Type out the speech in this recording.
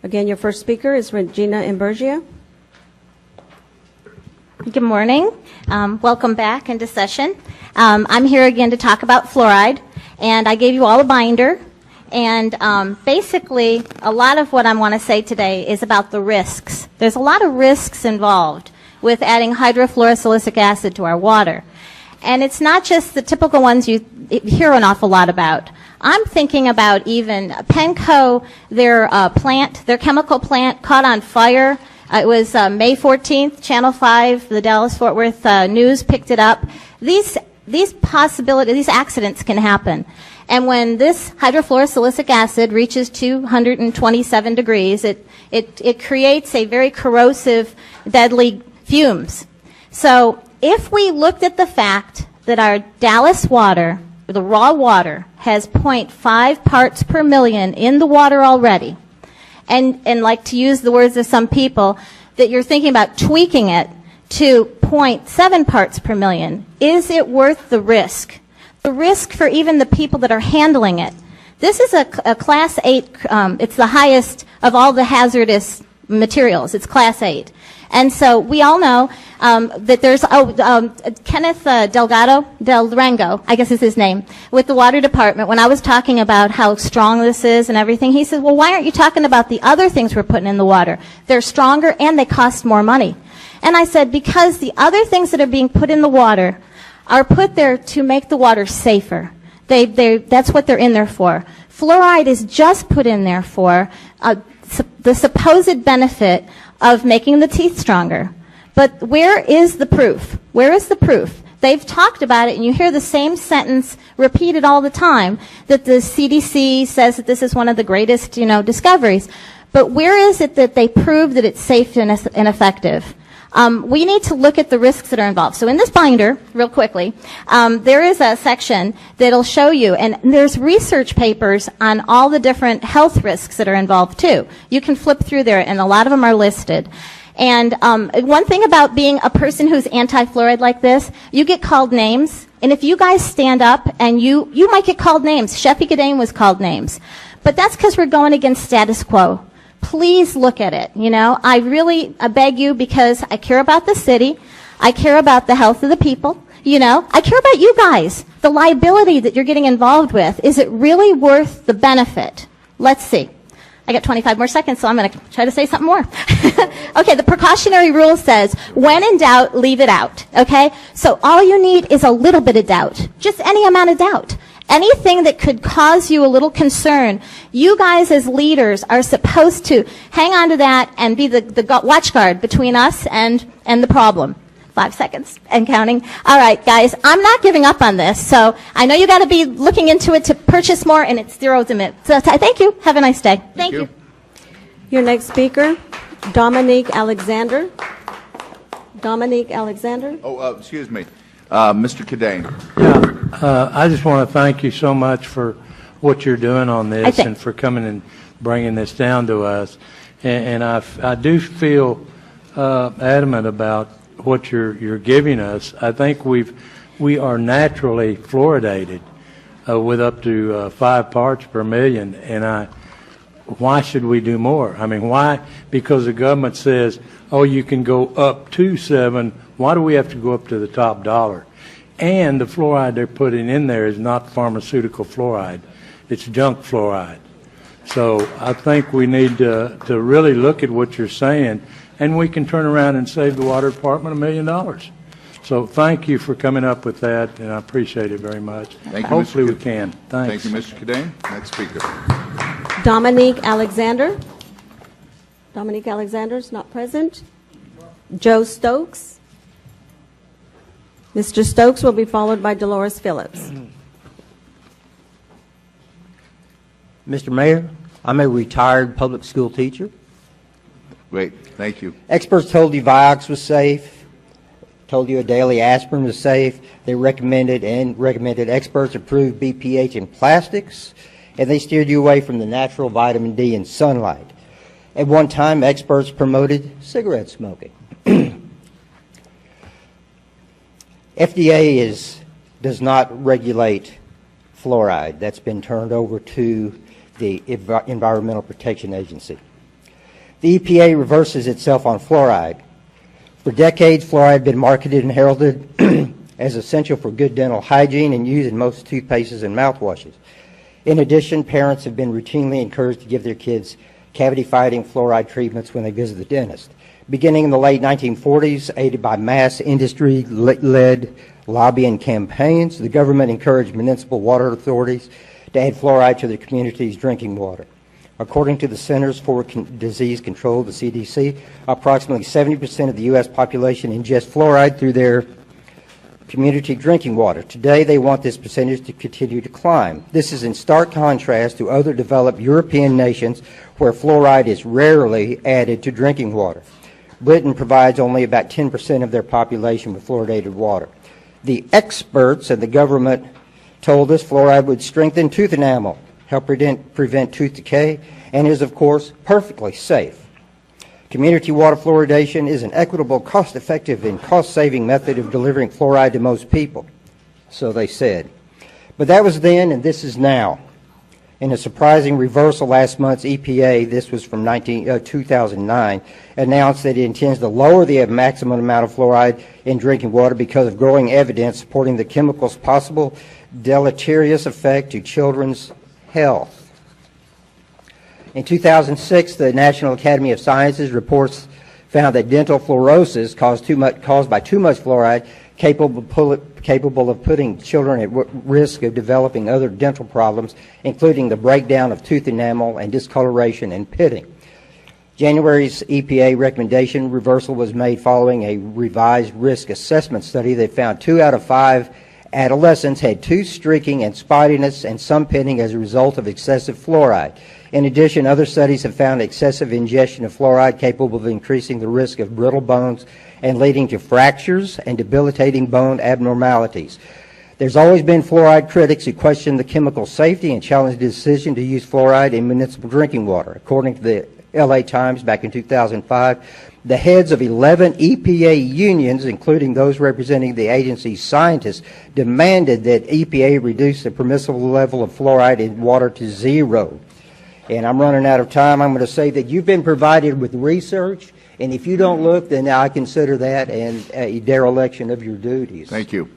Again, your first speaker is Regina Imburgia. Good morning. Welcome back into session. I'm here again to talk about fluoride, and I gave you all a binder. And basically, a lot of what I want to say today is about the risks. There's a lot of risks involved with adding hydrofluorosilicic acid to our water. And it's not just the typical ones you hear an awful lot about. I'm thinking about even Penco, their chemical plant caught on fire. It was May 14th, Channel 5, the Dallas-Fort Worth News picked it up. These accidents can happen. And when this hydrofluorosilicic acid reaches 227 degrees, it creates a very corrosive, deadly fumes. So if we looked at the fact that our Dallas water, the raw water, has 0.5 parts per million in the water already, and like to use the words of some people, that you're thinking about tweaking it to 0.7 parts per million, is it worth the risk? The risk for even the people that are handling it. This is a Class 8, it's the highest of all the hazardous materials. It's Class 8. And so we all know that there's, Kenneth Delgado, Del Rango, I guess is his name, with the Water Department, when I was talking about how strong this is and everything, he said, well, why aren't you talking about the other things we're putting in the water? They're stronger and they cost more money. And I said, because the other things that are being put in the water are put there to make the water safer. That's what they're in there for. Fluoride is just put in there for the supposed benefit of making the teeth stronger. But where is the proof? Where is the proof? They've talked about it, and you hear the same sentence repeated all the time, that the CDC says that this is one of the greatest, discoveries. But where is it that they prove that it's safe and effective? We need to look at the risks that are involved. So in this binder, real quickly, there is a section that'll show you, and there's research papers on all the different health risks that are involved too. You can flip through there, and a lot of them are listed. And one thing about being a person who's anti-fluoride like this, you get called names, and if you guys stand up, and you might get called names. Sheffie Kadane was called names. But that's because we're going against status quo. Please look at it. I beg you, because I care about the city. I care about the health of the people. I care about you guys. The liability that you're getting involved with. Is it really worth the benefit? Let's see. I got 25 more seconds, so I'm going to try to say something more. Okay, the precautionary rule says, when in doubt, leave it out. Okay? So all you need is a little bit of doubt. Just any amount of doubt. Anything that could cause you a little concern, you guys as leaders are supposed to hang on to that and be the watch guard between us and the problem. 5 seconds and counting. All right, guys, I'm not giving up on this. So I know you got to be looking into it to purchase more, and it's zero limit. So thank you. Have a nice day. Thank you. Your next speaker, Dominique Alexander. Dominique Alexander. Oh, excuse me. Mr. Kadane. Yeah, I just want to thank you so much for what you're doing on this and for coming and bringing this down to us. And I do feel adamant about what you're giving us. I think we are naturally fluoridated with up to 5 parts per million, and why should we do more? I mean, why? Because the government says, oh, you can go up to 7. Why do we have to go up to the top dollar? And the fluoride they're putting in there is not pharmaceutical fluoride. It's junk fluoride. So I think we need to really look at what you're saying, and we can turn around and save the Water Department $1 million. So thank you for coming up with that, and I appreciate it very much. Thank you, Hopefully we can. Thanks. Thank you, Mr. Kadane. Next speaker. Dominique Alexander. Dominique Alexander is not present. Joe Stokes. Mr. Stokes will be followed by Dolores Phillips. Mr. Mayor, I'm a retired public school teacher. Great. Thank you. Experts told you Vioxx was safe, told you a daily aspirin was safe. They recommended experts approved BPH in plastics, and they steered you away from the natural vitamin D in sunlight. At one time, experts promoted cigarette smoking. FDA does not regulate fluoride. That's been turned over to the Environmental Protection Agency. The EPA reverses itself on fluoride. For decades, fluoride had been marketed and heralded as essential for good dental hygiene and used in most toothpastes and mouthwashes. In addition, parents have been routinely encouraged to give their kids cavity-fighting fluoride treatments when they visit the dentist. Beginning in the late 1940s, aided by mass industry-led lobbying campaigns, the government encouraged municipal water authorities to add fluoride to their community's drinking water. According to the Centers for Disease Control, the CDC, approximately 70% of the U.S. population ingests fluoride through their community drinking water. Today, they want this percentage to continue to climb. This is in stark contrast to other developed European nations where fluoride is rarely added to drinking water. Britain provides only about 10% of their population with fluoridated water. The experts and the government told us fluoride would strengthen tooth enamel, help prevent tooth decay, and is, of course, perfectly safe. Community water fluoridation is an equitable, cost-effective, and cost-saving method of delivering fluoride to most people, so they said. But that was then, and this is now. In a surprising reversal last month's EPA, this was from 2009, announced that it intends to lower the maximum amount of fluoride in drinking water because of growing evidence supporting the chemical's possible deleterious effect to children's health. In 2006, the National Academy of Sciences reports found that dental fluorosis caused by too much fluoride capable of putting children at risk of developing other dental problems, including the breakdown of tooth enamel and discoloration and pitting. January's EPA recommendation reversal was made following a revised risk assessment study that found 2 out of 5 adolescents had tooth streaking and spottiness and some pitting as a result of excessive fluoride. In addition, other studies have found excessive ingestion of fluoride capable of increasing the risk of brittle bones and leading to fractures and debilitating bone abnormalities. There's always been fluoride critics who question the chemical safety and challenge the decision to use fluoride in municipal drinking water. According to the LA Times back in 2005, the heads of 11 EPA unions, including those representing the agency's scientists, demanded that EPA reduce the permissible level of fluoride in water to 0. And I'm running out of time. I'm going to say that you've been provided with research, and if you don't look, then I consider that a dereliction of your duties. Thank you.